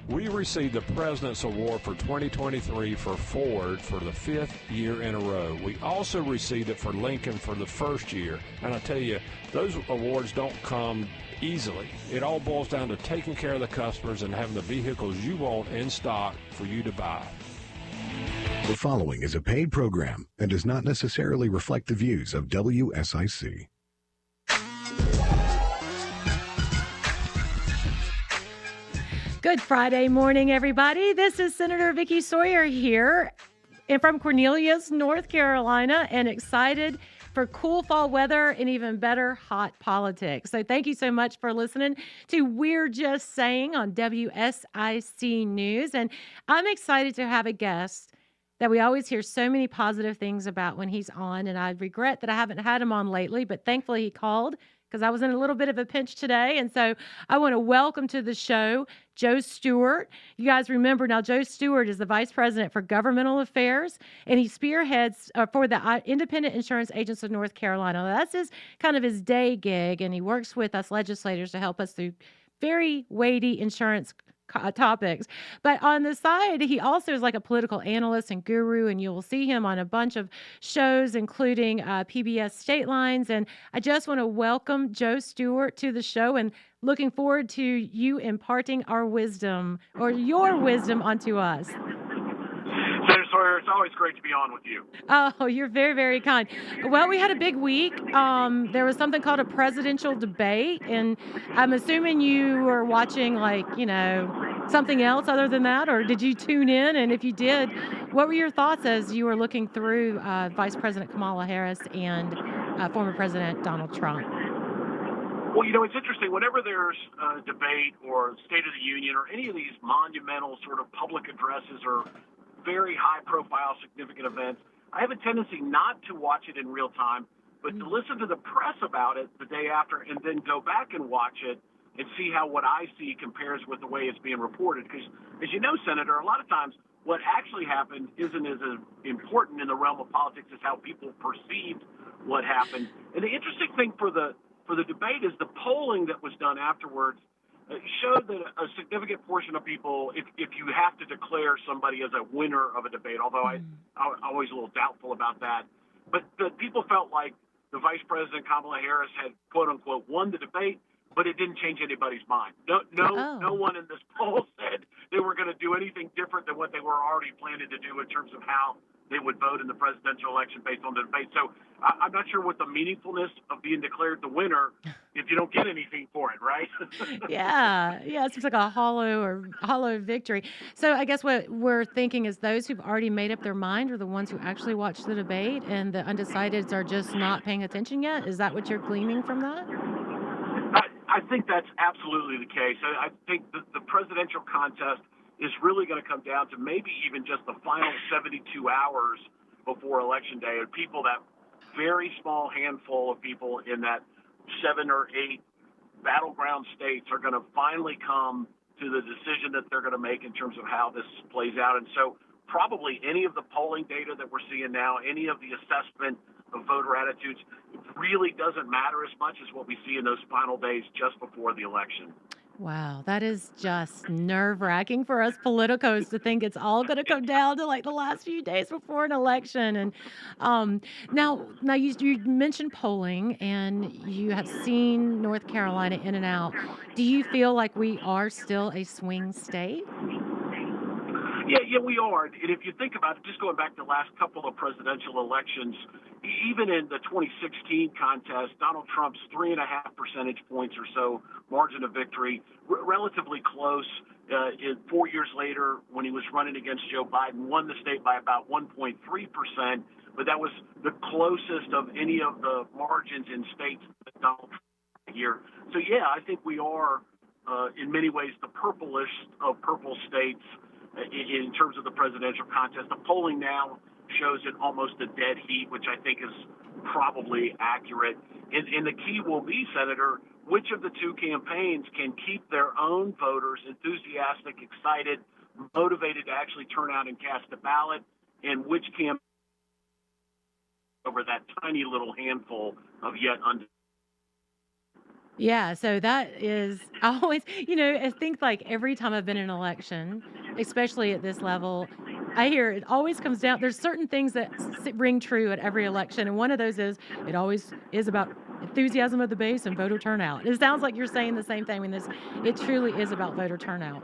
We received the President's Award for 2023 for Ford for the 5th year in a row. We also received it for Lincoln for the first year. And I tell you, those awards don't come easily. It all boils down to taking care of the customers and having the vehicles you want in stock for you to buy. The following is a paid program and does not necessarily reflect the views of WSIC. Good Friday morning, everybody. This is Senator Vicki Sawyer here and from Cornelius, North Carolina, and excited for cool fall weather and even better hot politics. So thank you so much for listening to We're Just Saying on WSIC News. And I'm excited to have a guest that we always hear so many positive things about when he's on. And I regret that I haven't had him on lately, but thankfully he called because I was in a little bit of a pinch today. And so I want to welcome to the show Joe Stewart. You guys remember now, Joe Stewart is the Vice President for Governmental Affairs, and he spearheads for the Independent Insurance Agents of North Carolina. That's his day gig, and he works with us legislators to help us through very weighty insurance topics. But on the side, he also is like a political analyst and guru, and you'll see him on a bunch of shows, including PBS State Lines. And I just want to welcome Joe Stewart to the show and looking forward to you imparting our wisdom or your wisdom onto us. Senator Sawyer, it's always great to be on with you. Oh, you're very, very kind. Well, we had a big week. There was something called a presidential debate, and I'm assuming you were watching, something else other than that, or did you tune in? And if you did, what were your thoughts as you were looking through Vice President Kamala Harris and former President Donald Trump? Well, it's interesting. Whenever there's a debate or State of the Union or any of these monumental sort of public addresses or very high-profile, significant events, I have a tendency not to watch it in real time, but to listen to the press about it the day after and then go back and watch it and see how what I see compares with the way it's being reported. Because, as you know, Senator, a lot of times what actually happened isn't as important in the realm of politics as how people perceived what happened. And the interesting thing for the debate is the polling that was done afterwards showed that a significant portion of people, if you have to declare somebody as a winner of a debate, although I'm always a little doubtful about that, but people felt like the Vice President Kamala Harris had, quote unquote, won the debate, but it didn't change anybody's mind. No one in this poll said they were going to do anything different than what they were already planning to do in terms of how they would vote in the presidential election based on the debate. So I'm not sure what the meaningfulness of being declared the winner if you don't get anything for it, right? Yeah, it seems like a hollow victory. So I guess what we're thinking is those who've already made up their mind are the ones who actually watched the debate, and the undecideds are just not paying attention yet. Is that what you're gleaning from that? I think that's absolutely the case. I think the presidential contest is really going to come down to maybe even just the final 72 hours before Election Day, and that very small handful of people in that 7 or 8 battleground states are going to finally come to the decision that they're going to make in terms of how this plays out. And so probably any of the polling data that we're seeing now, any of the assessment of voter attitudes, really doesn't matter as much as what we see in those final days just before the election. Wow, that is just nerve-wracking for us politicos to think it's all going to come down to the last few days before an election. And now you mentioned polling, and you have seen North Carolina in and out. Do you feel like we are still a swing state? Yeah, we are. And if you think about it, just going back to the last couple of presidential elections, even in the 2016 contest, Donald Trump's 3.5 percentage points or so margin of victory, relatively close. 4 years later, when he was running against Joe Biden, won the state by about 1.3%, but that was the closest of any of the margins in states that Donald Trump had here. So, yeah, I think we are, in many ways, the purplest of purple states in terms of the presidential contest. The polling now shows it almost a dead heat, which I think is probably accurate. And the key will be, Senator, which of the two campaigns can keep their own voters enthusiastic, excited, motivated to actually turn out and cast a ballot, and which campaign over that tiny little handful of yet Yeah, so that is I always I think, like, every time I've been in an election, especially at this level, I hear it always comes down there's certain things that ring true at every election, and one of those is it always is about enthusiasm of the base and voter turnout. It sounds like you're saying the same thing. I mean, this it truly is about voter turnout.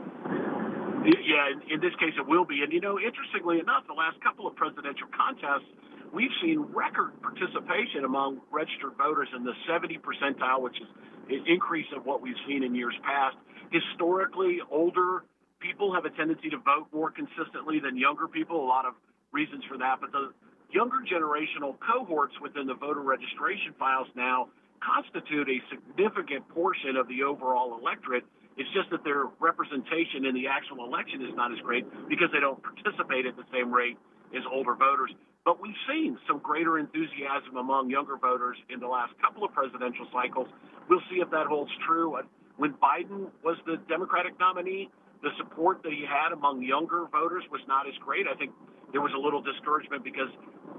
Yeah, in this case, it will be. And, interestingly enough, the last couple of presidential contests, we've seen record participation among registered voters in the 70 percentile, which is an increase of what we've seen in years past. Historically, older people have a tendency to vote more consistently than younger people. A lot of reasons for that. But the younger generational cohorts within the voter registration files now constitute a significant portion of the overall electorate. It's just that their representation in the actual election is not as great because they don't participate at the same rate as older voters. But we've seen some greater enthusiasm among younger voters in the last couple of presidential cycles. We'll see if that holds true. When Biden was the Democratic nominee, the support that he had among younger voters was not as great. I think there was a little discouragement because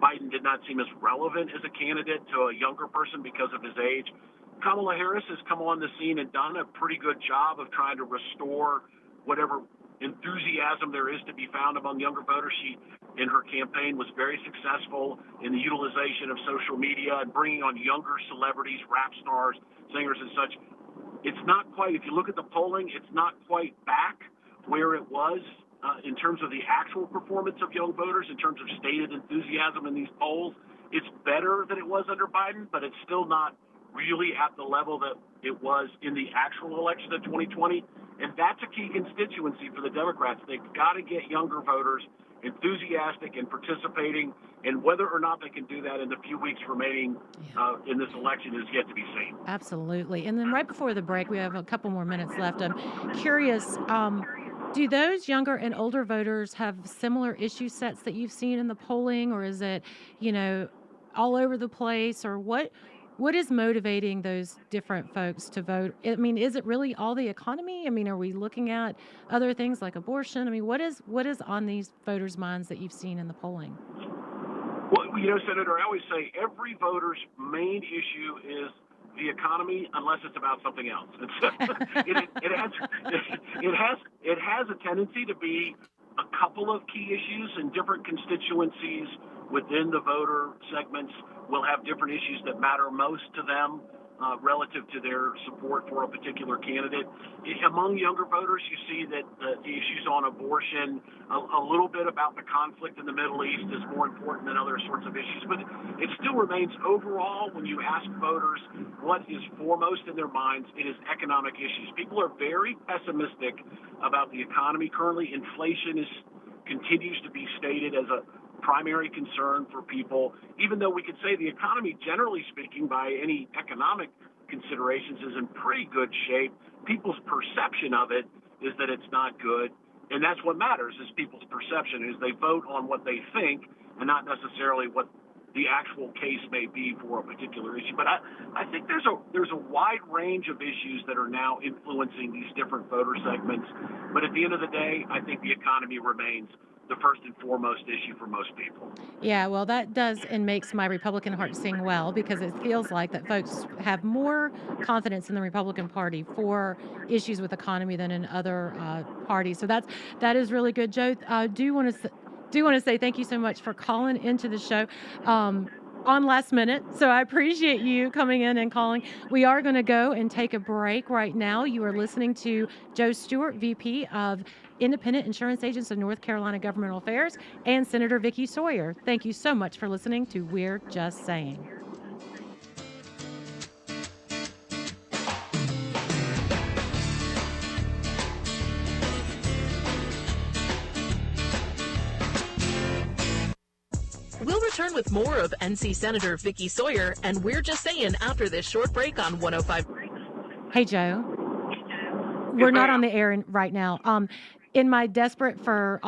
Biden did not seem as relevant as a candidate to a younger person because of his age. Kamala Harris has come on the scene and done a pretty good job of trying to restore whatever enthusiasm there is to be found among younger voters. She, in her campaign, was very successful in the utilization of social media and bringing on younger celebrities, rap stars, singers, and such. It's not quite, if you look at the polling, it's not quite back where it was in terms of the actual performance of young voters, in terms of stated enthusiasm in these polls. It's better than it was under Biden, but it's still not really at the level that it was in the actual election of 2020. And that's a key constituency for the Democrats. They've got to get younger voters enthusiastic and participating, and whether or not they can do that in the few weeks remaining in this election is yet to be seen. Absolutely. And then right before the break, we have a couple more minutes left. I'm curious, do those younger and older voters have similar issue sets that you've seen in the polling, or is it, you know, all over the place, or what is motivating those different folks to vote? I mean, is it really all the economy? I mean, are we looking at other things like abortion? I mean, what is on these voters' minds that you've seen in the polling? Well, Senator, I always say every voter's main issue is the economy, unless it's about something else. It has a tendency to be a couple of key issues, and different constituencies within the voter segments will have different issues that matter most to them relative to their support for a particular candidate. Among younger voters, you see that the issues on abortion, a little bit about the conflict in the Middle East is more important than other sorts of issues. But it still remains overall, when you ask voters what is foremost in their minds, it is economic issues. People are very pessimistic about the economy currently. Inflation continues to be stated as a primary concern for people, even though we could say the economy, generally speaking, by any economic considerations, is in pretty good shape. People's perception of it is that it's not good, and that's what matters, is people's perception, is they vote on what they think and not necessarily what the actual case may be for a particular issue. But I think there's a wide range of issues that are now influencing these different voter segments. But at the end of the day, I think the economy remains the first and foremost issue for most people. Yeah, well, that does and makes my Republican heart sing well because it feels like that folks have more confidence in the Republican Party for issues with economy than in other parties. So that is really good, Joe. Do want to say thank you so much for calling into the show. On last minute. So I appreciate you coming in and calling. We are going to go and take a break right now. You are listening to Joe Stewart, VP of Independent Insurance Agents of North Carolina Governmental Affairs, and Senator Vicky Sawyer. Thank you so much for listening to We're Just Saying. We'll return with more of NC Senator Vicky Sawyer, and We're Just Saying after this short break on 105. Hey, Joe. We're not on the air right now. In my desperate for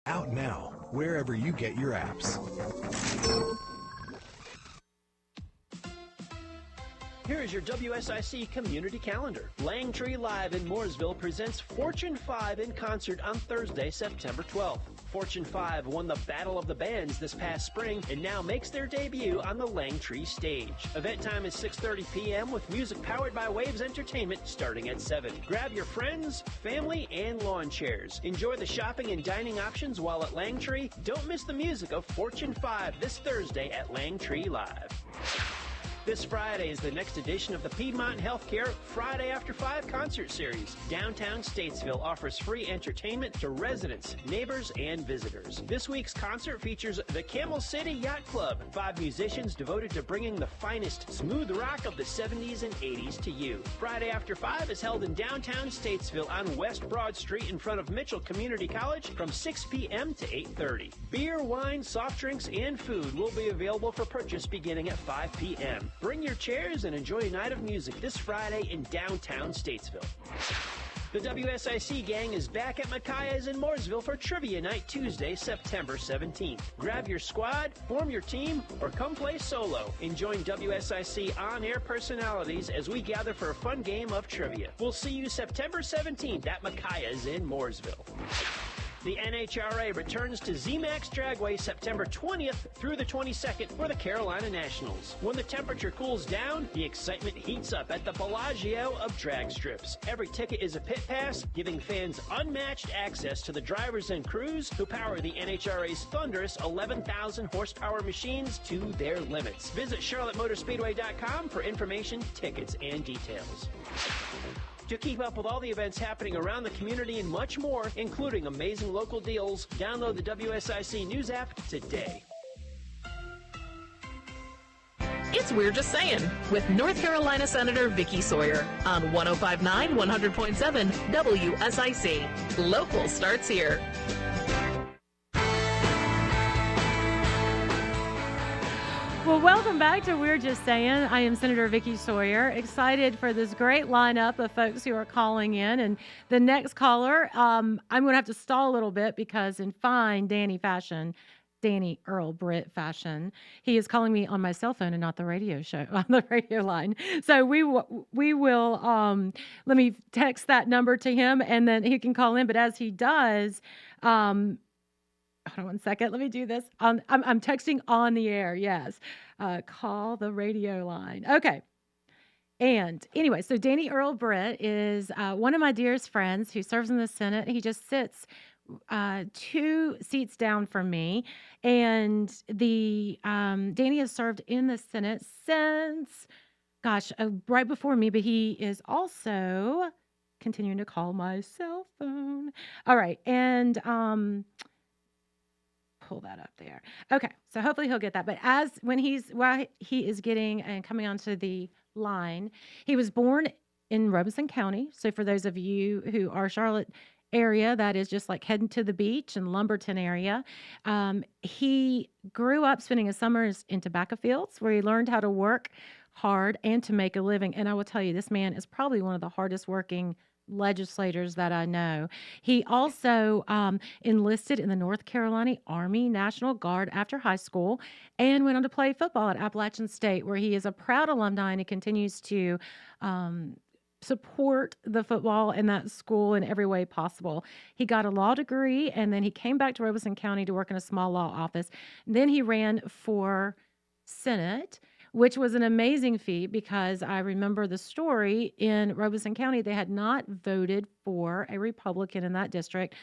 Out now, wherever you get your apps. Here is your WSIC community calendar. Langtree Live in Mooresville presents Fortune 5 in concert on Thursday, September 12th. Fortune 5 won the Battle of the Bands this past spring and now makes their debut on the Langtree stage. Event time is 6:30 p.m. with music powered by Waves Entertainment starting at 7. Grab your friends, family, and lawn chairs. Enjoy the shopping and dining options while at Langtree. Don't miss the music of Fortune 5 this Thursday at Langtree Live. This Friday is the next edition of the Piedmont Healthcare Friday After 5 concert series. Downtown Statesville offers free entertainment to residents, neighbors, and visitors. This week's concert features the Camel City Yacht Club, 5 musicians devoted to bringing the finest smooth rock of the 70s and 80s to you. Friday After 5 is held in downtown Statesville on West Broad Street in front of Mitchell Community College from 6 p.m. to 8:30. Beer, wine, soft drinks, and food will be available for purchase beginning at 5 p.m. Bring your chairs and enjoy a night of music this Friday in downtown Statesville. The WSIC gang is back at Micaiah's in Mooresville for Trivia Night Tuesday, September 17th. Grab your squad, form your team, or come play solo and join WSIC on-air personalities as we gather for a fun game of trivia. We'll see you September 17th at Micaiah's in Mooresville. The NHRA returns to ZMAX Dragway September 20th through the 22nd for the Carolina Nationals. When the temperature cools down, the excitement heats up at the Bellagio of drag strips. Every ticket is a pit pass, giving fans unmatched access to the drivers and crews who power the NHRA's thunderous 11,000 horsepower machines to their limits. Visit CharlotteMotorspeedway.com for information, tickets, and details. To keep up with all the events happening around the community and much more, including amazing local deals, download the WSIC News app today. It's We're Just Saying with North Carolina Senator Vicky Sawyer on 105.9, 100.7 WSIC. Local starts here. Well, welcome back to We're Just Saying. I am Senator Vicky Sawyer, excited for this great lineup of folks who are calling in. And the next caller, I'm going to have to stall a little bit because in fine Danny Earl Britt fashion, he is calling me on my cell phone and not the radio show, on the radio line. So we will, let me text that number to him and then he can call in. But as he does, hold on one second. Let me do this. I'm texting on the air. Yes. Call the radio line. Okay. And anyway, so Danny Earl Britt is one of my dearest friends who serves in the Senate. He just sits 2 seats down from me. And Danny has served in the Senate since, right before me, but he is also continuing to call my cell phone. All right. And, pull that up there. Okay, so hopefully he'll get that. But while he is getting and coming onto the line, he was born in Robeson County. So for those of you who are Charlotte area, that is just like heading to the beach in Lumberton area. He grew up spending his summers in tobacco fields where he learned how to work hard and to make a living. And I will tell you, this man is probably one of the hardest working legislators that I know. He also enlisted in the North Carolina Army National Guard after high school and went on to play football at Appalachian State, where he is a proud alumni and he continues to support the football in that school in every way possible. He got a law degree and then he came back to Robeson County to work in a small law office. Then he ran for Senate, which was an amazing feat because I remember the story in Robeson County. They had not voted for a Republican in that district,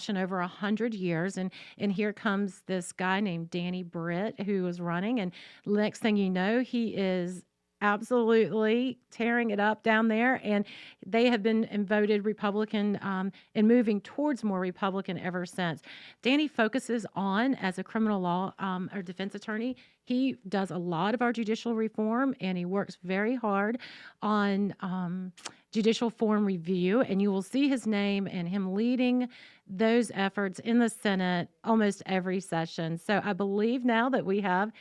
in over 100 years. And here comes this guy named Danny Britt who was running. And next thing you know, he is absolutely tearing it up down there. And they have been voted Republican and moving towards more Republican ever since. Danny focuses on, as a criminal law or defense attorney, he does a lot of our judicial reform and he works very hard on judicial form review. And you will see his name and him leading those efforts in the Senate almost every session. So I believe now that we have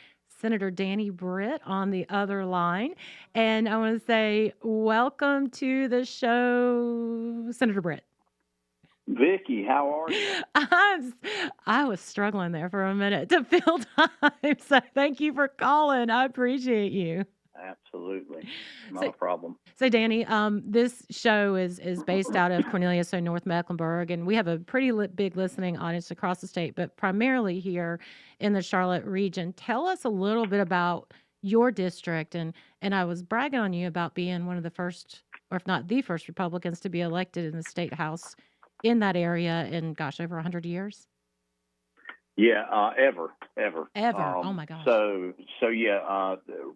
Senator Danny Britt on the other line. And I want to say welcome to the show, Senator Britt. Vicky, how are you? I was struggling there for a minute to fill time. So thank you for calling. I appreciate you. Absolutely. Not So, a problem. so Danny, this show is based out of Cornelius, so North Mecklenburg, and we have a pretty big listening audience across the state, but primarily here in the Charlotte region. Tell us a little bit about your district, and I was bragging on you about being one of the first, or if not the first, Republicans to be elected in the state house in that area in, gosh, over 100 years. Yeah, ever. Ever. Oh my gosh. So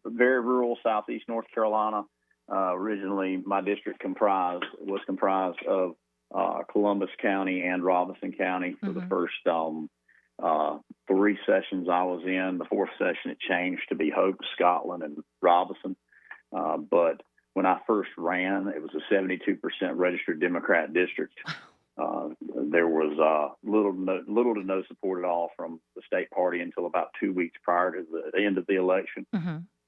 very rural southeast North Carolina. Originally, my district was comprised of Columbus County and Robinson County for the first 3 sessions I was in. The 4th session, it changed to be Hope, Scotland, and Robinson. But when I first ran, it was a 72% registered Democrat district. There was little to no support at all from the state party until about 2 weeks prior to the end of the election.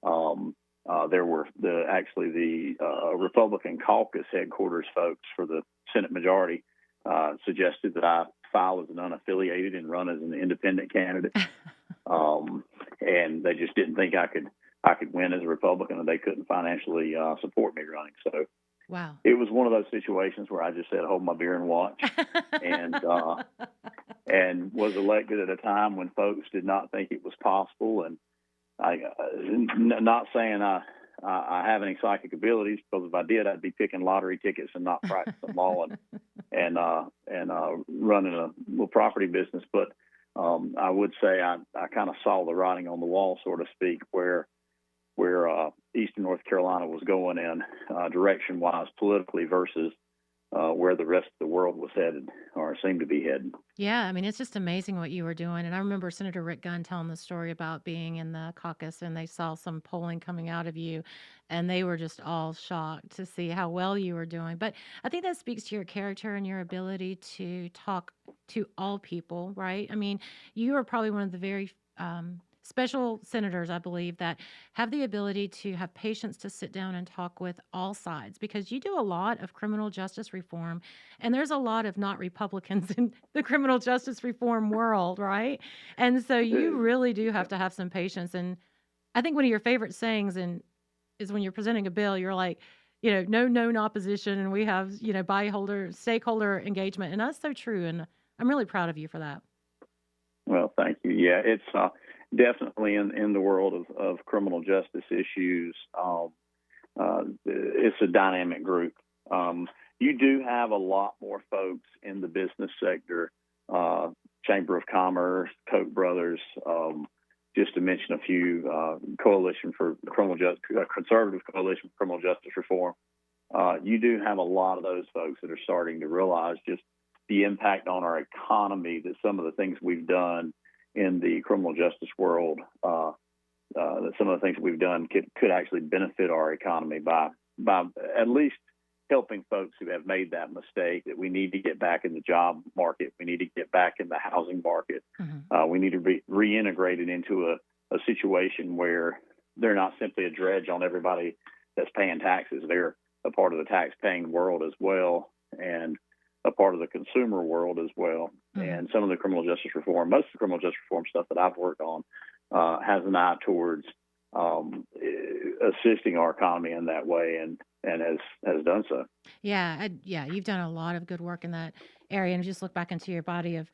There were the Republican caucus headquarters folks for the Senate majority suggested that I file as an unaffiliated and run as an independent candidate, and they just didn't think I could win as a Republican, and they couldn't financially support me running. So. Wow. It was one of those situations where I just said, hold my beer and watch, and was elected at a time when folks did not think it was possible. And not saying I have any psychic abilities, because if I did, I'd be picking lottery tickets and not practicing law and running a little property business. But I would say I kind of saw the writing on the wall, so to speak, where Eastern North Carolina was going in direction-wise politically versus where the rest of the world was headed or seemed to be headed. Yeah, I mean, it's just amazing what you were doing. And I remember Senator Rick Gunn telling the story about being in the caucus and they saw some polling coming out of you and they were just all shocked to see how well you were doing. But I think that speaks to your character and your ability to talk to all people, right? I mean, you are probably one of the very special senators, I believe, that have the ability to have patience to sit down and talk with all sides, because you do a lot of criminal justice reform, and there's a lot of not Republicans in the criminal justice reform world, right? And so you really do have to have some patience. And I think one of your favorite sayings is when you're presenting a bill, you're like, no known opposition, and we have, stakeholder engagement, and that's so true. And I'm really proud of you for that. Well, thank you. Yeah, it's definitely in the world of criminal justice issues. It's a dynamic group. You do have a lot more folks in the business sector, Chamber of Commerce, Koch brothers, just to mention a few, Coalition for Criminal Justice, Conservative Coalition for Criminal Justice Reform. You do have a lot of those folks that are starting to realize just the impact on our economy that some of the things we've done in the criminal justice world, that some of the things we've done could actually benefit our economy by at least helping folks who have made that mistake, that we need to get back in the job market. We need to get back in the housing market. We need to be reintegrated into a situation where they're not simply a dredge on everybody that's paying taxes. They're a part of the tax-paying world as well, and a part of the consumer world as well. And some of the criminal justice reform, most of the criminal justice reform stuff that I've worked on has an eye towards assisting our economy in that way, and has done so. Yeah, you've done a lot of good work in that area, and just look back into your body of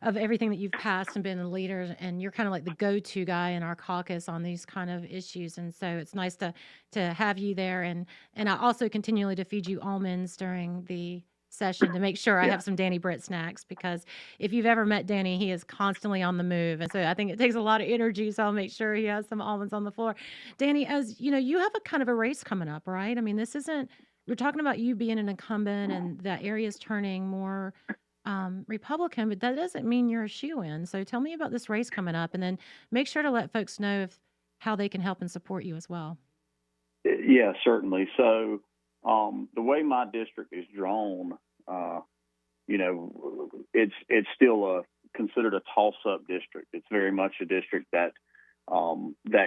everything that you've passed and been a leader, and you're kind of like the go-to guy in our caucus on these kind of issues. And so it's nice to have you there, and I also continually to feed you almonds during the session to make sure I have some Danny Britt snacks, because if you've ever met Danny, he is constantly on the move. And so I think it takes a lot of energy. So I'll make sure he has some almonds on the floor. Danny, as you know, you have a kind of a race coming up, right? I mean, we're talking about you being an incumbent and that area is turning more Republican, but that doesn't mean you're a shoo-in. So tell me about this race coming up, and then make sure to let folks know how they can help and support you as well. Yeah, certainly. So the way my district is drawn, it's still considered a toss-up district. It's very much a district that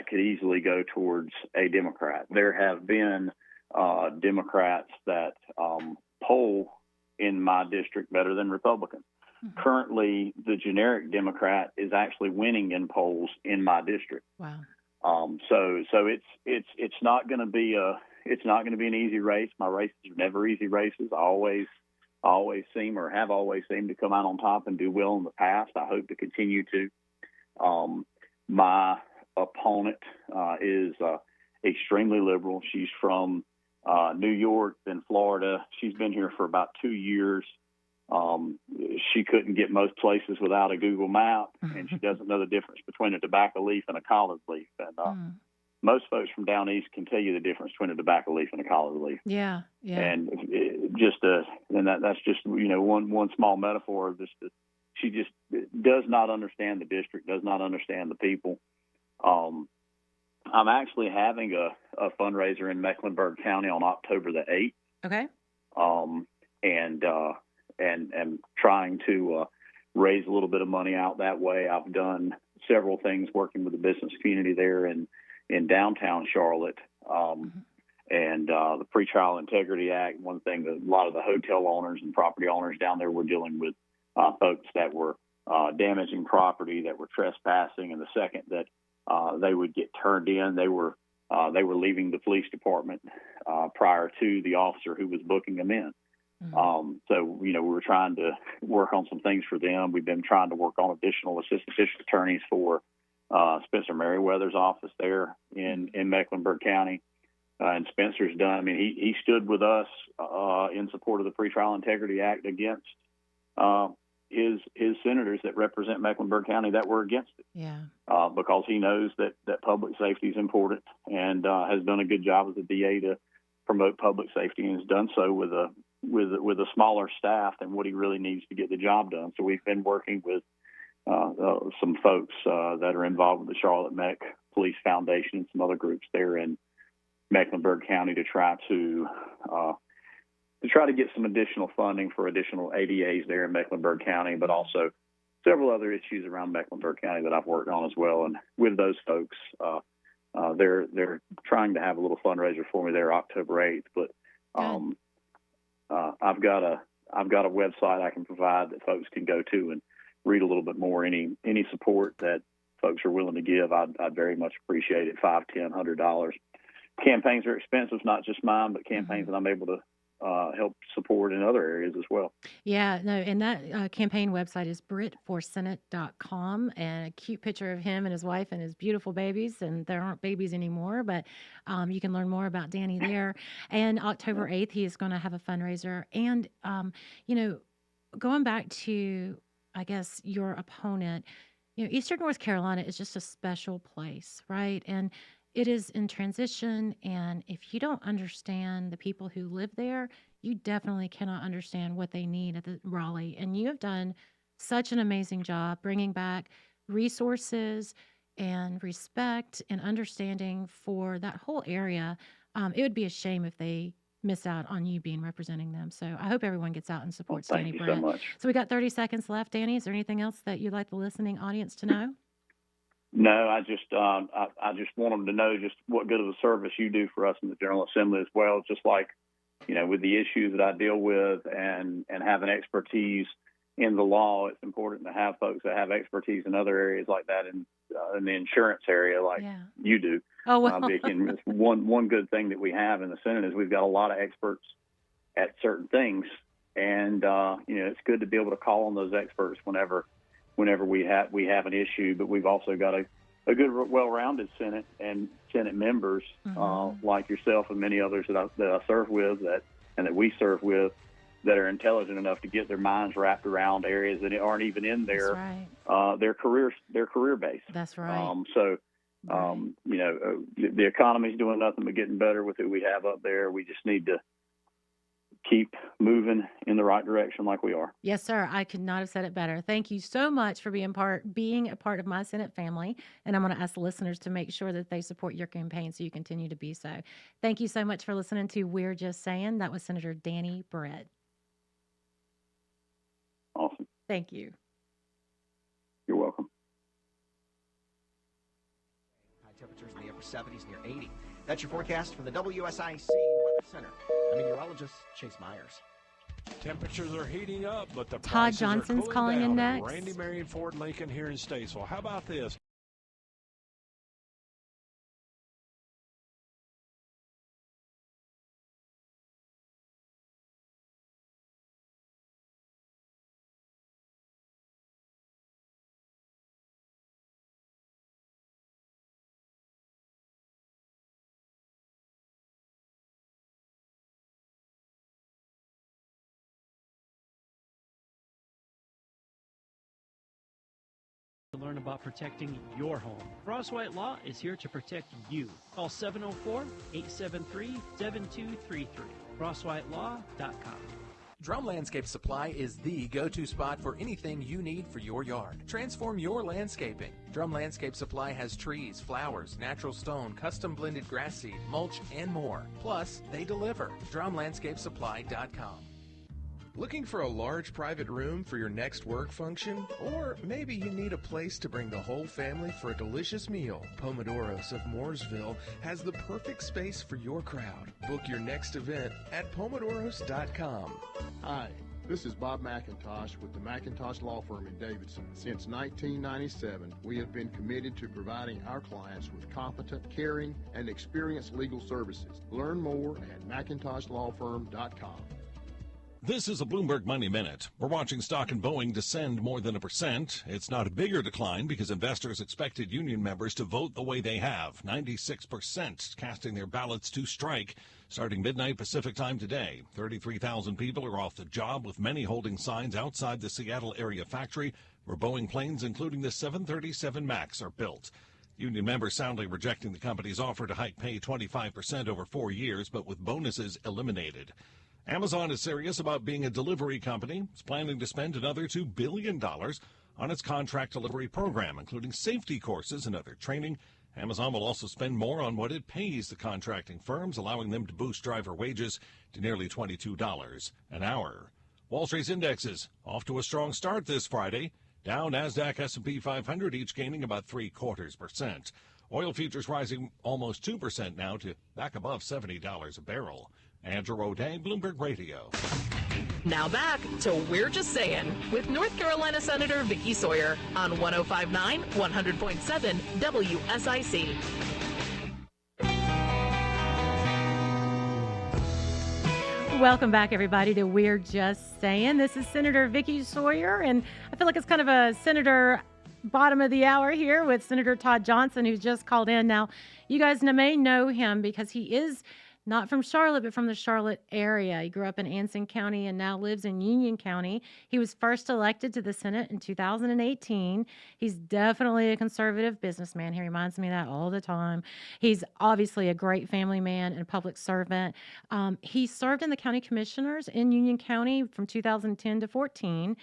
could easily go towards a Democrat. There have been Democrats that poll in my district better than Republican. Mm-hmm. Currently, the generic Democrat is actually winning in polls in my district. Wow. So it's not going to be an easy race. My races are never easy races. I always have always seemed to come out on top and do well in the past. I hope to continue to. My opponent is extremely liberal. She's from New York, then Florida. She's been here for about 2 years. She couldn't get most places without a Google map, and she doesn't know the difference between a tobacco leaf and a collard leaf. And most folks from down east can tell you the difference between a tobacco leaf and a collard leaf. Yeah, yeah. And that's just one small metaphor of she just does not understand the district, does not understand the people. I'm actually having a fundraiser in Mecklenburg County on October the 8th. Okay. And trying to raise a little bit of money out that way. I've done several things working with the business community there in downtown Charlotte. And the Pretrial Integrity Act, one thing that a lot of the hotel owners and property owners down there were dealing with folks that were damaging property, that were trespassing, and the second that they would get turned in, they were leaving the police department prior to the officer who was booking them in. So we were trying to work on some things for them. We've been trying to work on additional assistant district attorneys for Spencer Merriweather's office there in Mecklenburg County. And Spencer's done. I mean, he stood with us in support of the Pretrial Integrity Act against his senators that represent Mecklenburg County that were against it. Yeah. Because he knows that public safety is important and has done a good job as a DA to promote public safety, and has done so with a smaller staff than what he really needs to get the job done. So we've been working with some folks that are involved with the Charlotte Mech Police Foundation and some other groups there in Mecklenburg County to try to get some additional funding for additional ADAs there in Mecklenburg County, but also several other issues around Mecklenburg County that I've worked on as well. And with those folks, they're trying to have a little fundraiser for me there October 8th. But I've got a website I can provide that folks can go to and read a little bit more. Any support that folks are willing to give, I'd very much appreciate it. $5, $10, $100. Campaigns are expensive, not just mine, but campaigns that I'm able to help support in other areas as well. Yeah, no, and that campaign website is BritForSenate.com, and a cute picture of him and his wife and his beautiful babies, and there aren't babies anymore, but you can learn more about Danny there. And October 8th, he is going to have a fundraiser. And, going back to, I guess, your opponent, Eastern North Carolina is just a special place, right? And it is in transition, and if you don't understand the people who live there, you definitely cannot understand what they need at the Raleigh. And you have done such an amazing job bringing back resources and respect and understanding for that whole area. It would be a shame if they miss out on you representing them. So I hope everyone gets out and supports Danny Brett. Thank you so much. So we got 30 seconds left. Danny, is there anything else that you'd like the listening audience to know? No, I just want them to know just what good of a service you do for us in the General Assembly as well. Just like, with the issues that I deal with and having expertise in the law, it's important to have folks that have expertise in other areas like that in the insurance area like you do. Oh, well. It's one good thing that we have in the Senate is we've got a lot of experts at certain things. And, it's good to be able to call on those experts whenever we have an issue, but we've also got a good, well-rounded Senate and Senate members like yourself and many others that I serve with and that we serve with that are intelligent enough to get their minds wrapped around areas that aren't even in their career base. That's right. The economy's doing nothing but getting better with who we have up there. We just need to keep moving in the right direction like we are. Yes, sir. I could not have said it better. Thank you so much for being a part of my Senate family. And I'm going to ask the listeners to make sure that they support your campaign so you continue to be so. Thank you so much for listening to We're Just Saying. That was Senator Danny Brett. Awesome. Thank you. You're welcome. High temperatures in the upper 70s, near 80. That's your forecast from the WSIC Weather Center. I'm meteorologist Chase Myers. Temperatures are heating up, but the Todd prices Johnson's are cooling calling in down at next. Randy Marion Ford Lincoln here in Statesville. How about this? To learn about protecting your home. Frostwhite Law is here to protect you. Call 704-873-7233. FrostwhiteLaw.com. Drum Landscape Supply is the go-to spot for anything you need for your yard. Transform your landscaping. Drum Landscape Supply has trees, flowers, natural stone, custom blended grass seed, mulch, and more. Plus, they deliver. DrumLandscapeSupply.com. Looking for a large private room for your next work function? Or maybe you need a place to bring the whole family for a delicious meal? Pomodoros of Mooresville has the perfect space for your crowd. Book your next event at Pomodoros.com. Hi, this is Bob McIntosh with the McIntosh Law Firm in Davidson. Since 1997, we have been committed to providing our clients with competent, caring, and experienced legal services. Learn more at McIntoshLawFirm.com. This is a Bloomberg Money Minute. We're watching stock in Boeing descend more than 1%. It's not a bigger decline because investors expected union members to vote the way they have, 96% casting their ballots to strike. Starting midnight Pacific time today, 33,000 people are off the job, with many holding signs outside the Seattle area factory where Boeing planes, including the 737 MAX, are built. Union members soundly rejecting the company's offer to hike pay 25% over 4 years, but with bonuses eliminated. Amazon is serious about being a delivery company. It's planning to spend another $2 billion on its contract delivery program, including safety courses and other training. Amazon will also spend more on what it pays the contracting firms, allowing them to boost driver wages to nearly $22 an hour. Wall Street's indexes off to a strong start this Friday. Dow, NASDAQ, S&P 500 each gaining about 0.75%. Oil futures rising almost 2% now to back above $70 a barrel. Andrew O'Day, Bloomberg Radio. Now back to We're Just Saying with North Carolina Senator Vicky Sawyer on 105.9, 100.7 WSIC. Welcome back, everybody, to We're Just Saying. This is Senator Vicky Sawyer, and I feel like it's kind of a Senator bottom of the hour here with Senator Todd Johnson, who's just called in. Now, you guys may know him because he is not from Charlotte, but from the Charlotte area. He grew up in Anson County and now lives in Union County. He was first elected to the Senate in 2018. He's definitely a conservative businessman. He reminds me of that all the time. He's obviously a great family man and a public servant. He served in the county commissioners in Union County from 2010 to 14.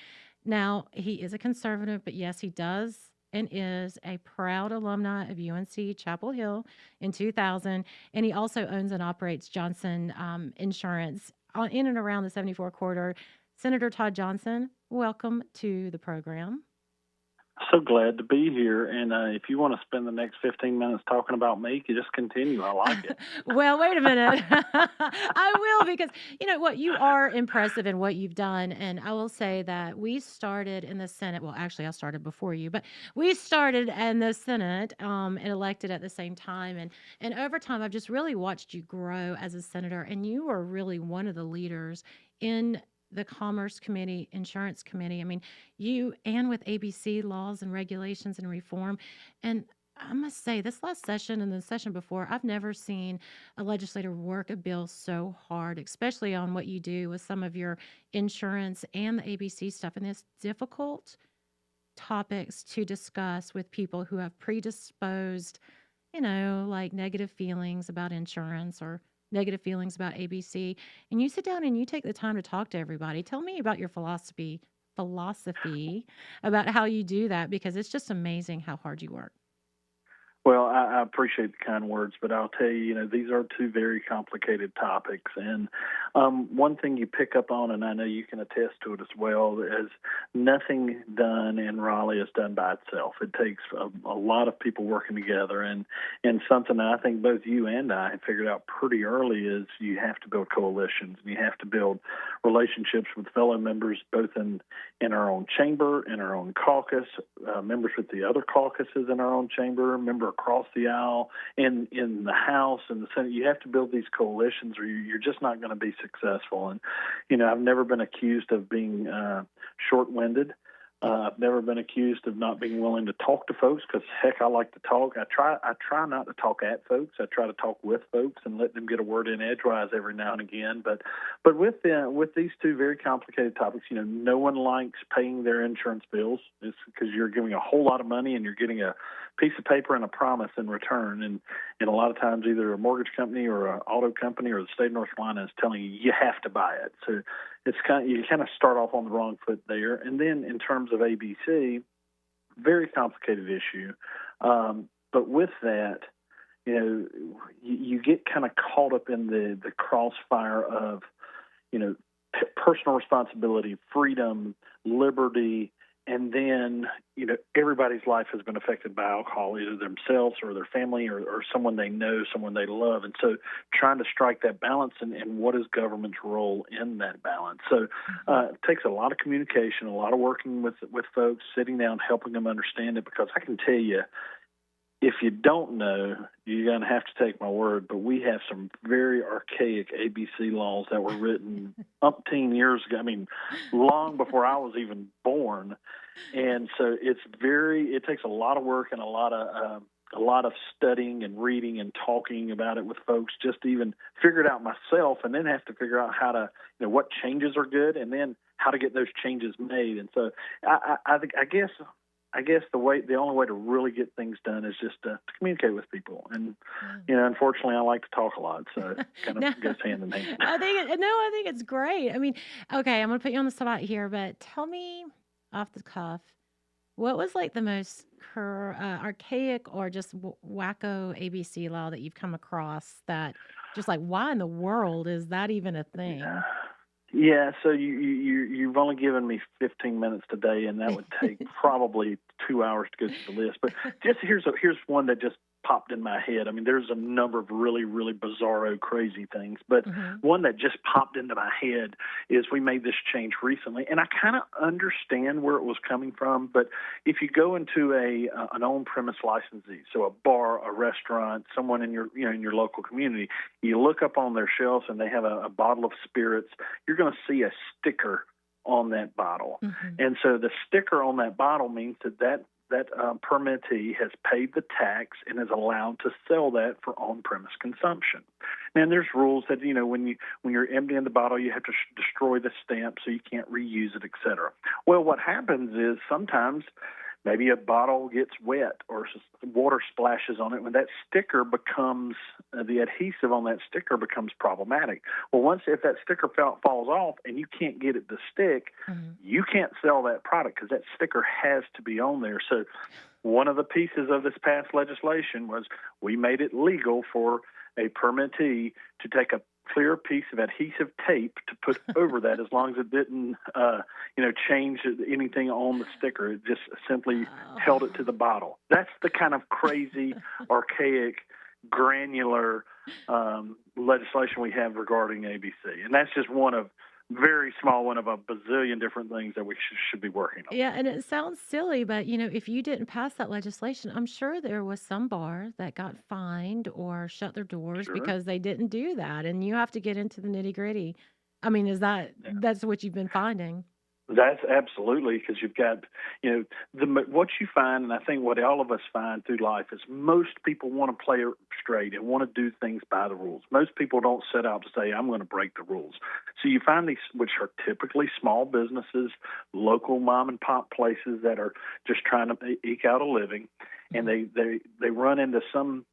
Now, he is a conservative, but yes, he does and is a proud alumni of UNC Chapel Hill in 2000. And he also owns and operates Johnson Insurance in and around the 74 corridor. Senator Todd Johnson, welcome to the program. So glad to be here. And if you want to spend the next 15 minutes talking about me, you just continue. I like it. Well, wait a minute. I will, because you know what? You are impressive in what you've done. And I will say that we started in the Senate. Well, actually, I started before you, but we started in the Senate and elected at the same time. And over time, I've just really watched you grow as a senator. And you are really one of the leaders in the Commerce Committee, Insurance Committee. I mean, you and with ABC laws and regulations and reform. And I must say, this last session and the session before, I've never seen a legislator work a bill so hard, especially on what you do with some of your insurance and the ABC stuff. And it's difficult topics to discuss with people who have predisposed, like negative feelings about insurance or negative feelings about ABC, and you sit down and you take the time to talk to everybody. Tell me about your philosophy about how you do that, because it's just amazing how hard you work. Well, I appreciate the kind words, but I'll tell you, these are two very complicated topics. And one thing you pick up on, and I know you can attest to it as well, is nothing done in Raleigh is done by itself. It takes a lot of people working together. And something that I think both you and I have figured out pretty early is you have to build coalitions, and you have to build relationships with fellow members, both in our own chamber, in our own caucus, members with the other caucuses in our own chamber, member across the aisle, in the House and the Senate. You have to build these coalitions, or you're just not going to be successful. And I've never been accused of being short-winded. I've never been accused of not being willing to talk to folks, because heck, I like to talk. I try not to talk at folks. I try to talk with folks and let them get a word in edgewise every now and again. But with these two very complicated topics, no one likes paying their insurance bills. It's because you're giving a whole lot of money and you're getting a piece of paper and a promise in return. And a lot of times either a mortgage company or an auto company or the state of North Carolina is telling you have to buy it. So you kind of start off on the wrong foot there. And then in terms of ABC, very complicated issue. But with that, you get kind of caught up in the crossfire of, personal responsibility, freedom, liberty, and then, everybody's life has been affected by alcohol, either themselves or their family or someone they know, someone they love. And so trying to strike that balance and what is government's role in that balance. So it takes a lot of communication, a lot of working with folks, sitting down, helping them understand it, because I can tell you, if you don't know, you're going to have to take my word, but we have some very archaic ABC laws that were written umpteen years ago. I mean, long before I was even born. And so it takes a lot of work and a lot of studying and reading and talking about it with folks, just to even figure it out myself, and then have to figure out how to, what changes are good, and then how to get those changes made. And so I guess the only way to really get things done is just to communicate with people. And, unfortunately, I like to talk a lot, so it kind of goes hand in hand. I think it's great. I mean, okay, I'm going to put you on the spot here, but tell me off the cuff, what was like the most archaic or just wacko ABC law that you've come across that just like, why in the world is that even a thing? Yeah, so you've only given me 15 minutes today, and that would take probably 2 hours to go through the list. But just here's one that just popped in my head. I mean, there's a number of really, really bizarro, crazy things, but one that just popped into my head is we made this change recently, and I kind of understand where it was coming from. But if you go into an on-premise licensee, so a bar, a restaurant, someone in your local community, you look up on their shelves and they have a bottle of spirits, you're going to see a sticker on that bottle. And so the sticker on that bottle means that permittee has paid the tax and is allowed to sell that for on-premise consumption. And there's rules that, when you're emptying the bottle, you have to destroy the stamp so you can't reuse it, et cetera. Well, what happens is sometimes maybe a bottle gets wet or water splashes on it. When that sticker becomes, the adhesive on that sticker becomes problematic. Well, if that sticker falls off and you can't get it to stick, you can't sell that product because that sticker has to be on there. So one of the pieces of this past legislation was we made it legal for a permittee to take a clear piece of adhesive tape to put over that, as long as it didn't, change anything on the sticker. It just simply held it to the bottle. That's the kind of crazy, archaic, granular legislation we have regarding ABC. And that's just very small one of a bazillion different things that we should be working on. Yeah, and it sounds silly, but if you didn't pass that legislation, I'm sure there was some bar that got fined or shut their doors because they didn't do that. And you have to get into the nitty-gritty. I mean, that's what you've been finding? That's absolutely, because you've got, what you find, and I think what all of us find through life is most people want to play it straight and want to do things by the rules. Most people don't set out to say, I'm going to break the rules. So you find these, which are typically small businesses, local mom and pop places that are just trying to eke out a living, and they run into some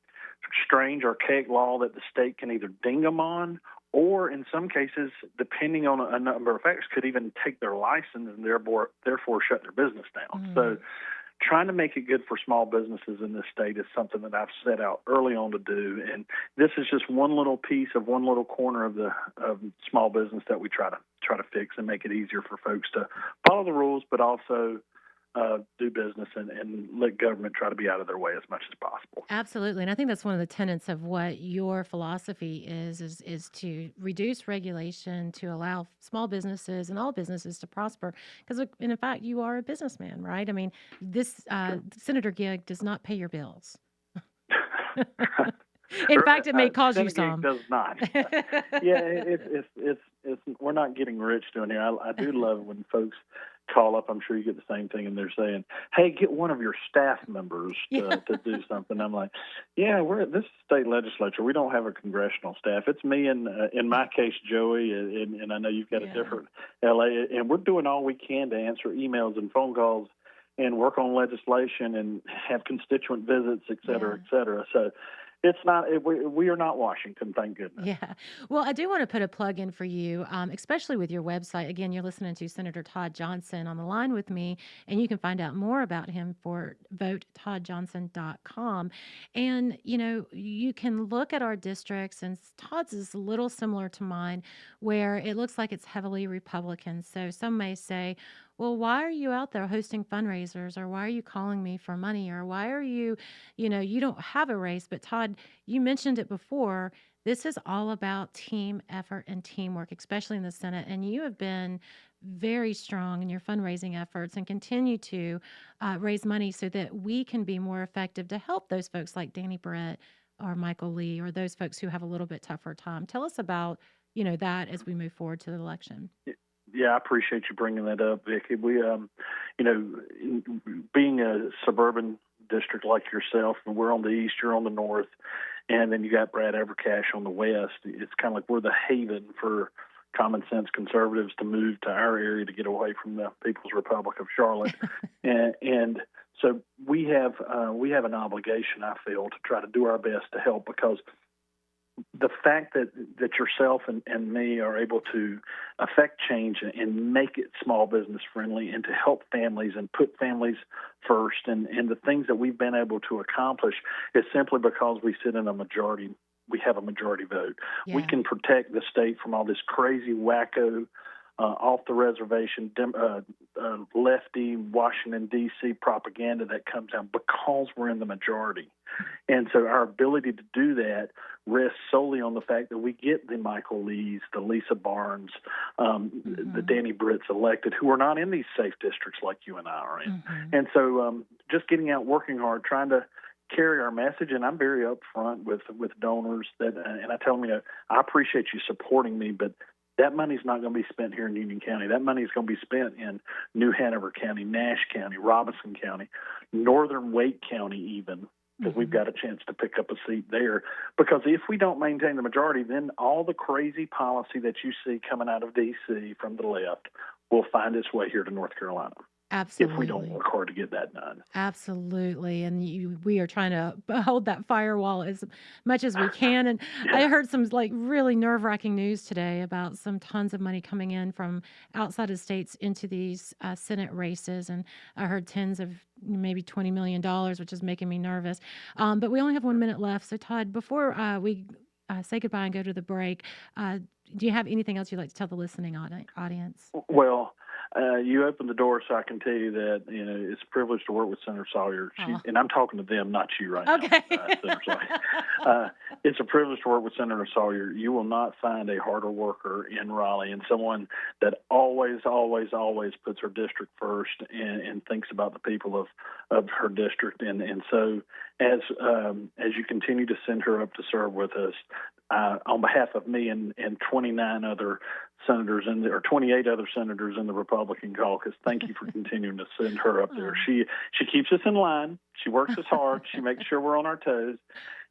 strange, archaic law that the state can either ding them on, or in some cases, depending on a number of factors, could even take their license and therefore shut their business down. So trying to make it good for small businesses in this state is something that I've set out early on to do, and this is just one little piece of one little corner of the small business that we try to fix and make it easier for folks to follow the rules, but also do business and let government try to be out of their way as much as possible. Absolutely. And I think that's one of the tenets of what your philosophy is to reduce regulation, to allow small businesses and all businesses to prosper. Because in fact, you are a businessman, right? I mean, this senator gig does not pay your bills. In fact, it may cause you some. Does not. Yeah, it's we're not getting rich doing here. I do love when folks call up. I'm sure you get the same thing, and they're saying, "Hey, get one of your staff members to do something." I'm like, "Yeah, this is state legislature. We don't have a congressional staff. It's me and in my case, Joey, and I know you've got a different LA, and we're doing all we can to answer emails and phone calls and work on legislation and have constituent visits, et cetera, et cetera." So. It's not. We are not Washington, thank goodness. Yeah. Well, I do want to put a plug in for you, especially with your website. Again, you're listening to Senator Todd Johnson on the line with me, and you can find out more about him for votetoddjohnson.com. And, you can look at our districts, and Todd's is a little similar to mine, where it looks like it's heavily Republican. So some may say, well, why are you out there hosting fundraisers, or why are you calling me for money, or why are you, you don't have a race. But Todd, you mentioned it before. This is all about team effort and teamwork, especially in the Senate. And you have been very strong in your fundraising efforts and continue to raise money so that we can be more effective to help those folks like Danny Barrett or Michael Lee, or those folks who have a little bit tougher time. Tell us about, that as we move forward to the election. Yeah, I appreciate you bringing that up, Vicki. We, being a suburban district like yourself, and we're on the east, you're on the north, and then you got Brad Evercash on the west. It's kind of like we're the haven for common sense conservatives to move to our area to get away from the People's Republic of Charlotte, and so we have an obligation, I feel, to try to do our best to help, because the fact that yourself and me are able to affect change and make it small business friendly and to help families and put families first, and the things that we've been able to accomplish is simply because we sit in a majority. We have a majority vote. Yeah. We can protect the state from all this crazy wacko off the reservation, lefty Washington, D.C. propaganda that comes out because we're in the majority. And so our ability to do that rests solely on the fact that we get the Michael Lees, the Lisa Barnes, the Danny Britts elected, who are not in these safe districts like you and I are in. And so just getting out, working hard, trying to carry our message, and I'm very upfront with donors and I tell them, I appreciate you supporting me, but that money's not going to be spent here in Union County. That money is going to be spent in New Hanover County, Nash County, Robinson County, Northern Wake County even, because we've got a chance to pick up a seat there. Because if we don't maintain the majority, then all the crazy policy that you see coming out of D.C. from the left will find its way here to North Carolina. Absolutely. If we don't work hard to get that done. Absolutely. And we are trying to hold that firewall as much as we can. And I heard some really nerve-wracking news today about some tons of money coming in from outside of states into these Senate races. And I heard tens of maybe $20 million, which is making me nervous. But we only have 1 minute left. So Todd, before we say goodbye and go to the break, do you have anything else you'd like to tell the listening audience? Well, you opened the door so I can tell you that, it's a privilege to work with Senator Sawyer. And I'm talking to them, not you right now, Senator Sawyer. It's a privilege to work with Senator Sawyer. You will not find a harder worker in Raleigh, and someone that always, always, always puts her district first and thinks about the people of her district. And so as you continue to send her up to serve with us, on behalf of me and 29 other senators or 28 other senators in the Republican caucus, thank you for continuing to send her up there. She keeps us in line. She works us hard. She makes sure we're on our toes.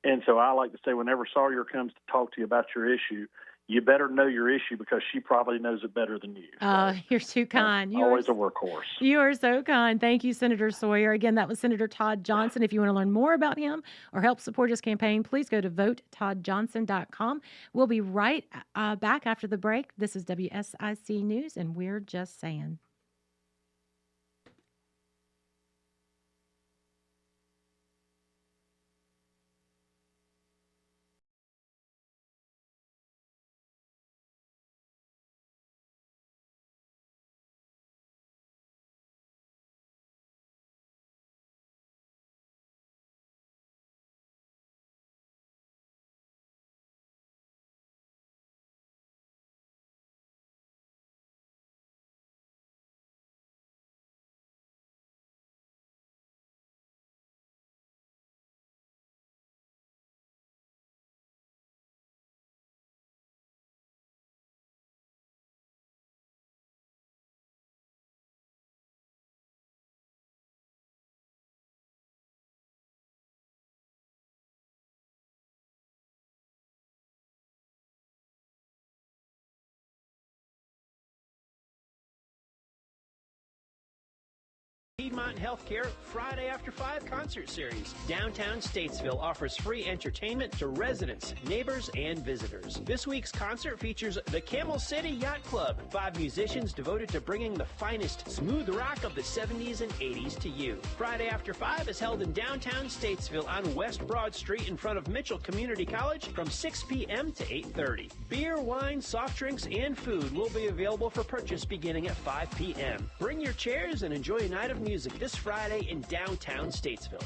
And so I like to say, whenever Sawyer comes to talk to you about your issue, you better know your issue, because she probably knows it better than you. So, you're too kind. Always a workhorse. You are so kind. Thank you, Senator Sawyer. Again, that was Senator Todd Johnson. If you want to learn more about him or help support his campaign, please go to votetoddjohnson.com. We'll be right back after the break. This is WSIC News, and we're just saying. Fairmont Healthcare Friday After 5 concert series. Downtown Statesville offers free entertainment to residents, neighbors, and visitors. This week's concert features the Camel City Yacht Club, 5 musicians devoted to bringing the finest smooth rock of the 70s and 80s to you. Friday After 5 is held in downtown Statesville on West Broad Street in front of Mitchell Community College from 6 p.m. to 8:30. Beer, wine, soft drinks, and food will be available for purchase beginning at 5 p.m. Bring your chairs and enjoy a night of music this Friday in downtown Statesville.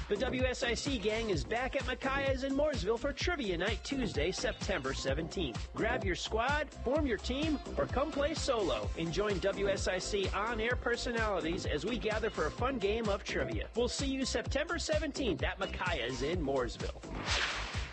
The WSIC gang is back at Micaiah's in Mooresville for Trivia Night Tuesday, September 17th. Grab your squad, form your team, or come play solo and join WSIC on-air personalities as we gather for a fun game of trivia. We'll see you September 17th at Micaiah's in Mooresville.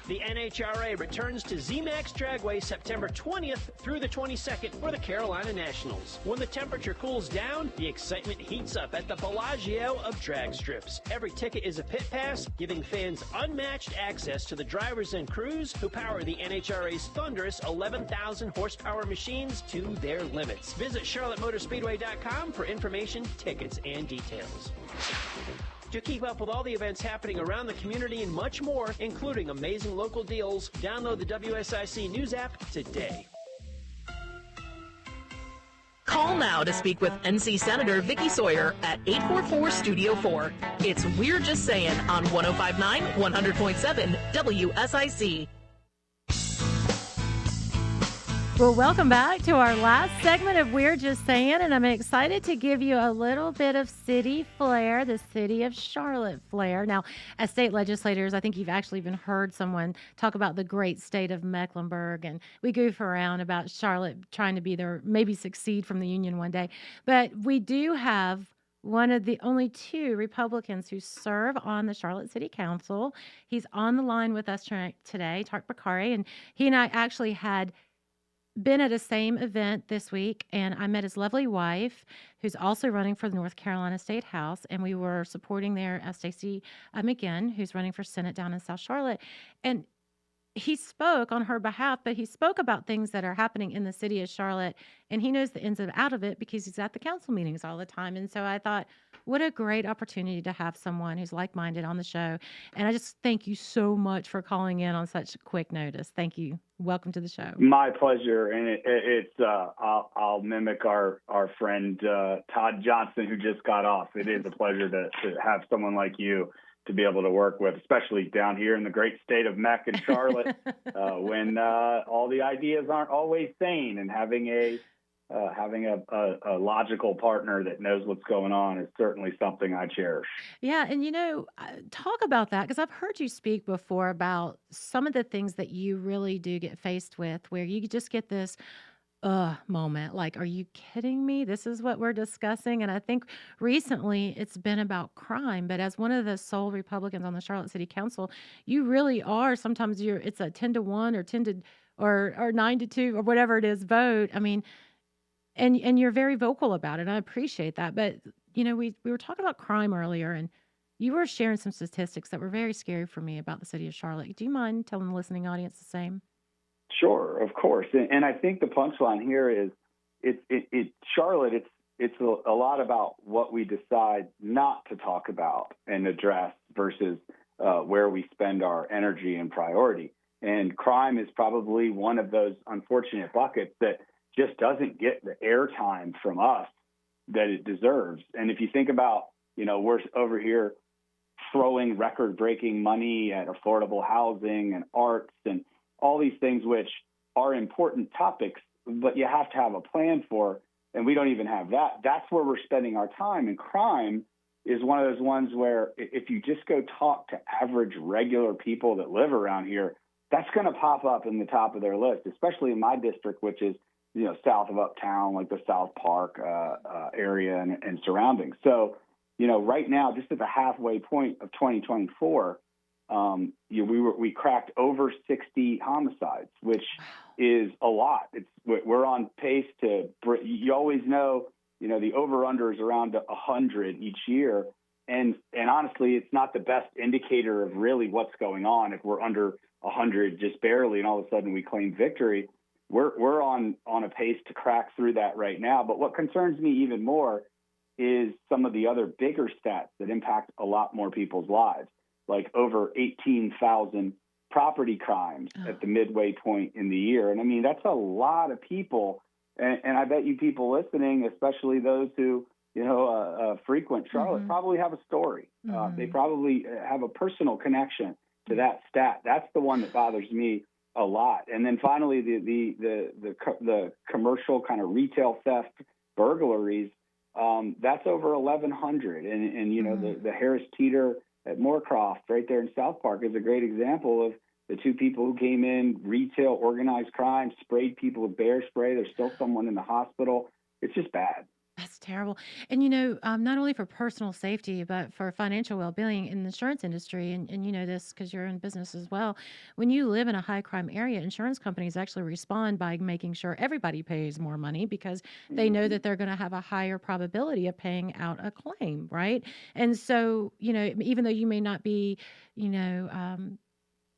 The NHRA returns to ZMAX Dragway September 20th through the 22nd for the Carolina Nationals. When the temperature cools down, the excitement heats up at the Bellagio of drag strips. Every ticket is a pit pass, giving fans unmatched access to the drivers and crews who power the NHRA's thunderous 11,000 horsepower machines to their limits. Visit CharlotteMotorspeedway.com for information, tickets, and details. To keep up with all the events happening around the community and much more, including amazing local deals, download the WSIC News app today. Call now to speak with NC Senator Vicky Sawyer at 844-STUDIO-4. It's We're Just Saying on 105.9, 100.7 WSIC. Well, welcome back to our last segment of We're Just Saying, and I'm excited to give you a little bit of city flair, the city of Charlotte flair. Now, as state legislators, I think you've actually even heard someone talk about the great state of Mecklenburg, and we goof around about Charlotte trying to be there, maybe succeed from the Union one day. But we do have one of the only 2 Republicans who serve on the Charlotte City Council. He's on the line with us today, Tark Bakari, and he and I actually had been at a same event this week, and I met his lovely wife, who's also running for the North Carolina State House, and we were supporting their Stacey McGinn, who's running for Senate down in South Charlotte. And he spoke on her behalf, but he spoke about things that are happening in the city of Charlotte, and he knows the ins and out of it because he's at the council meetings all the time. And so I thought, what a great opportunity to have someone who's like-minded on the show. And I just thank you so much for calling in on such quick notice. Thank you. Welcome to the show. My pleasure. And I'll mimic our friend Todd Johnson, who just got off. It is a pleasure to have someone like you to be able to work with, especially down here in the great state of Mac and Charlotte, when all the ideas aren't always sane, and having a logical partner that knows what's going on is certainly something I cherish. Yeah, and talk about that, because I've heard you speak before about some of the things that you really do get faced with, where you just get this moment, like, are you kidding me? This is what we're discussing. And I think recently it's been about crime, but as one of the sole Republicans on the Charlotte City Council, you really are, sometimes it's a 10-1 or 10 or 9-2 or whatever it is vote. I mean, and you're very vocal about it. I appreciate that. But we were talking about crime earlier, and you were sharing some statistics that were very scary for me about the city of Charlotte. Do you mind telling the listening audience the same? Sure, of course. And I think the punchline here is Charlotte, it's a lot about what we decide not to talk about and address versus where we spend our energy and priority. And crime is probably one of those unfortunate buckets that just doesn't get the airtime from us that it deserves. And if you think about, we're over here throwing record-breaking money at affordable housing and arts and all these things, which are important topics, but you have to have a plan for, and we don't even have that. That's where we're spending our time. And crime is one of those ones where if you just go talk to average, regular people that live around here, that's going to pop up in the top of their list, especially in my district, which is, south of Uptown, like the South Park area and surroundings. So, right now, just at the halfway point of 2024, we cracked over 60 homicides, which is a lot. We're on pace to. You always know, the over/under is around 100 each year, and honestly, it's not the best indicator of really what's going on. If we're under 100 just barely, and all of a sudden we claim victory, we're on a pace to crack through that right now. But what concerns me even more is some of the other bigger stats that impact a lot more people's lives, like over 18,000 property crimes at the midway point in the year. And I mean, that's a lot of people. And I bet you people listening, especially those who, frequent Charlotte, probably have a story. They probably have a personal connection to that stat. That's the one that bothers me a lot. And then finally, the commercial kind of retail theft burglaries, that's over 1,100. And the Harris Teeter at Moorcroft right there in South Park is a great example of the two people who came in, retail organized crime, sprayed people with bear spray. There's still someone in the hospital. It's just bad. That's terrible. And, not only for personal safety, but for financial well-being in the insurance industry, and you know this because you're in business as well, when you live in a high crime area, insurance companies actually respond by making sure everybody pays more money because they know that they're going to have a higher probability of paying out a claim, right? And so, even though you may not be,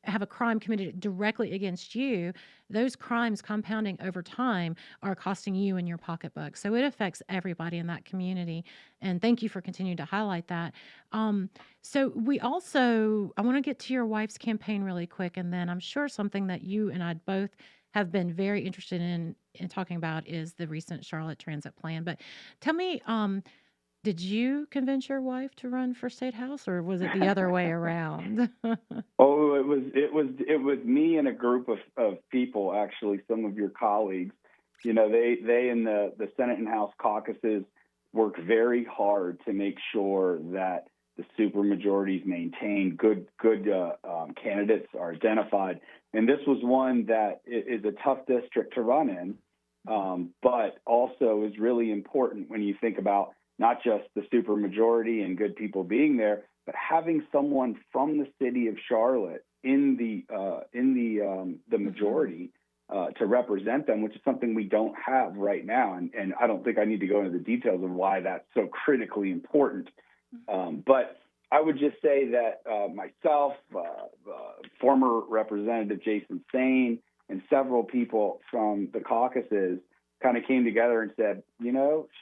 have a crime committed directly against you, those crimes compounding over time are costing you in your pocketbook. So it affects everybody in that community. And thank you for continuing to highlight that. So I want to get to your wife's campaign really quick. And then I'm sure something that you and I both have been very interested in talking about is the recent Charlotte Transit Plan. But tell me, did you convince your wife to run for state house, or was it the other way around? Oh, it was me and a group of people, actually, some of your colleagues. They in the Senate and House caucuses work very hard to make sure that the supermajorities maintain good candidates are identified. And this was one that is a tough district to run in, but also is really important when you think about not just the supermajority and good people being there, but having someone from the city of Charlotte in the majority to represent them, which is something we don't have right now. And I don't think I need to go into the details of why that's so critically important. But I would just say that myself, former Representative Jason Sayin, and several people from the caucuses kind of came together and said,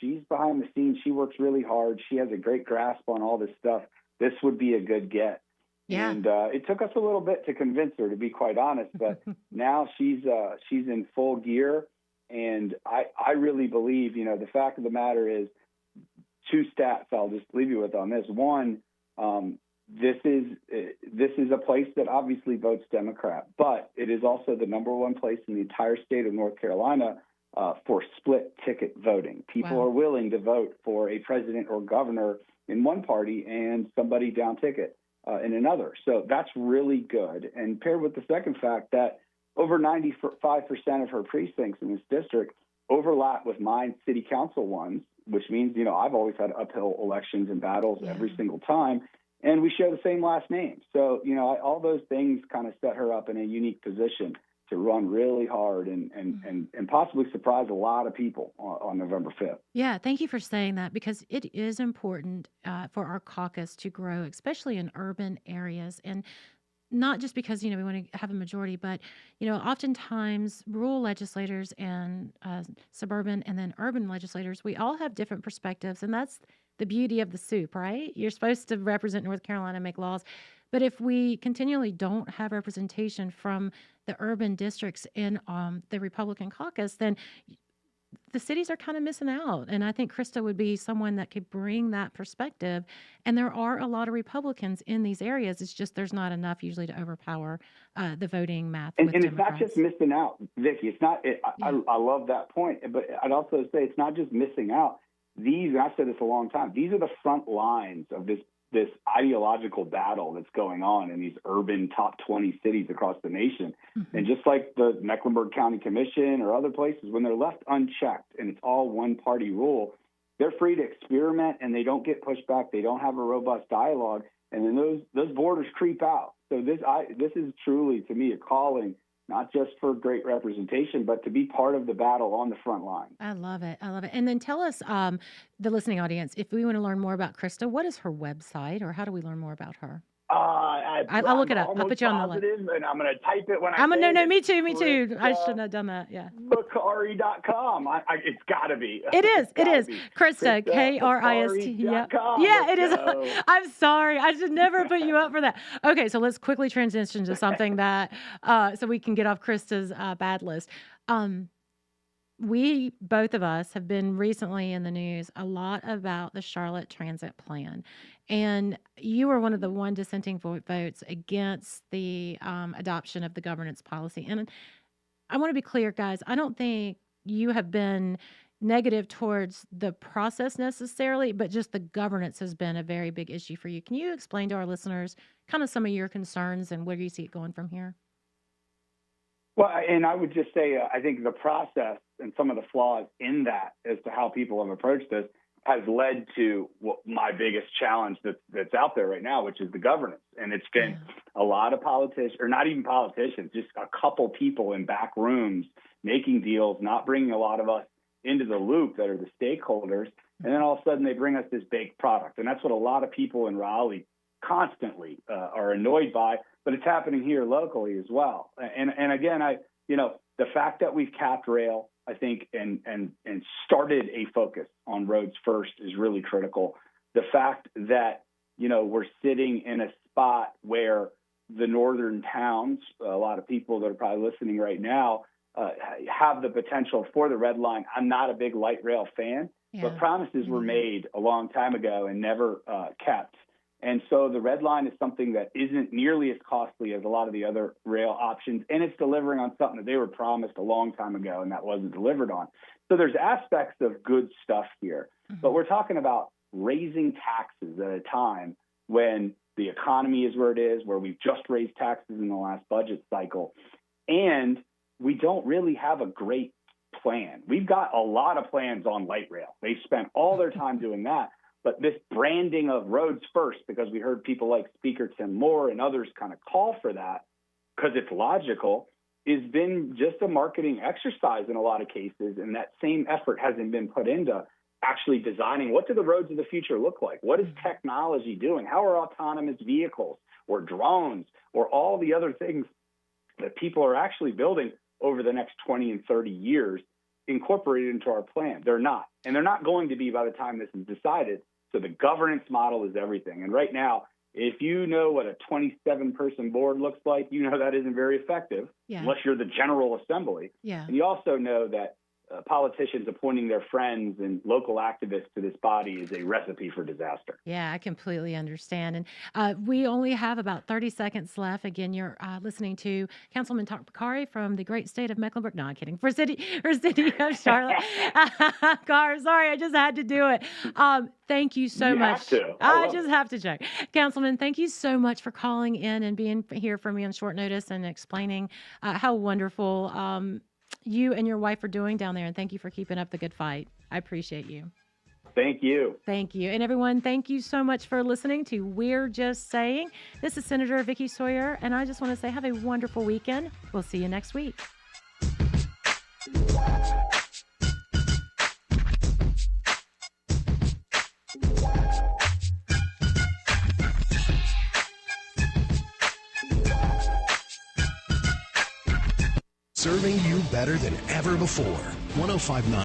she's behind the scenes. She works really hard. She has a great grasp on all this stuff. This would be a good get. Yeah. And it took us a little bit to convince her, to be quite honest, but now she's in full gear. And I really believe, the fact of the matter is, two stats I'll just leave you with on this. One, this is a place that obviously votes Democrat, but it is also the number one place in the entire state of North Carolina for split ticket voting. People are willing to vote for a president or governor in one party and somebody down ticket in another. So that's really good. And paired with the second fact that over 95% of her precincts in this district overlap with my city council ones, which means, I've always had uphill elections and battles every single time. And we share the same last name. So, all those things kind of set her up in a unique position to run really hard and possibly surprise a lot of people on November 5th. Yeah, thank you for saying that, because it is important for our caucus to grow, especially in urban areas. And not just because, we want to have a majority, but, oftentimes rural legislators and suburban and then urban legislators, we all have different perspectives. And that's the beauty of the soup, right? You're supposed to represent North Carolina and make laws. But if we continually don't have representation from the urban districts in the Republican caucus, then the cities are kind of missing out. And I think Krista would be someone that could bring that perspective. And there are a lot of Republicans in these areas. It's just there's not enough usually to overpower the voting math. And it's not just missing out, Vicki. It's not. I love that point. But I'd also say it's not just missing out. And I've said this a long time, these are the front lines of this ideological battle that's going on in these urban top 20 cities across the nation. Mm-hmm. And just like the Mecklenburg County Commission or other places, when they're left unchecked and it's all one party rule, they're free to experiment and they don't get pushback. They don't have a robust dialogue. And then those borders creep out. So this is truly, to me, a calling, not just for great representation, but to be part of the battle on the front line. I love it. And then tell us, the listening audience, if we want to learn more about Krista, what is her website, or how do we learn more about her? I'll look it up. I'll put you on the list. And I'm going to type it when I say No, me too. I shouldn't have done that. Yeah. Bakari.com. It's got to be. It is. Krista, Krist. Yeah, it is. I'm sorry. I should never put you up for that. Okay, so let's quickly transition to something that, so we can get off Krista's bad list. We, both of us, have been recently in the news a lot about the Charlotte Transit Plan. And you were one of the dissenting votes against the adoption of the governance policy. And I want to be clear, guys, I don't think you have been negative towards the process necessarily, but just the governance has been a very big issue for you. Can you explain to our listeners kind of some of your concerns and where you see it going from here? Well, and I would just say, I think the process and some of the flaws in that as to how people have approached this has led to my biggest challenge that's out there right now, which is the governance. And it's been a lot of politicians, or not even politicians, just a couple people in back rooms making deals, not bringing a lot of us into the loop that are the stakeholders. And then all of a sudden they bring us this baked product. And that's what a lot of people in Raleigh constantly are annoyed by, but it's happening here locally as well. And again, the fact that we've capped rail, I think, and started a focus on roads first is really critical. The fact that, we're sitting in a spot where the northern towns, a lot of people that are probably listening right now, have the potential for the red line. I'm not a big light rail fan, but promises were made a long time ago and never kept. And so the red line is something that isn't nearly as costly as a lot of the other rail options, and it's delivering on something that they were promised a long time ago and that wasn't delivered on. So there's aspects of good stuff here, but we're talking about raising taxes at a time when the economy is where it is, where we've just raised taxes in the last budget cycle, and we don't really have a great plan. We've got a lot of plans on light rail. They spent all their time doing that. But this branding of roads first, because we heard people like Speaker Tim Moore and others kind of call for that because it's logical, has been just a marketing exercise in a lot of cases. And that same effort hasn't been put into actually designing what do the roads of the future look like? What is technology doing? How are autonomous vehicles or drones or all the other things that people are actually building over the next 20 and 30 years incorporated into our plan? They're not. And they're not going to be by the time this is decided. So the governance model is everything. And right now, if you know what a 27-person board looks like, you know that isn't very effective unless you're the General Assembly. Yeah. And you also know that politicians appointing their friends and local activists to this body is a recipe for disaster. Yeah, I completely understand. And we only have about 30 seconds left. Again, you're listening to Councilman Bakari from the great state of Mecklenburg. No, I'm kidding. For city of Charlotte. Gar, sorry, I just had to do it. Thank you so much. I just have to check. Councilman, thank you so much for calling in and being here for me on short notice and explaining how wonderful you and your wife are doing down there. And thank you for keeping up the good fight. I appreciate you. Thank you. Thank you. And everyone, thank you so much for listening to We're Just Saying. This is Senator Vicky Sawyer, and I just want to say have a wonderful weekend. We'll see you next week. Serving you better than ever before. 105.9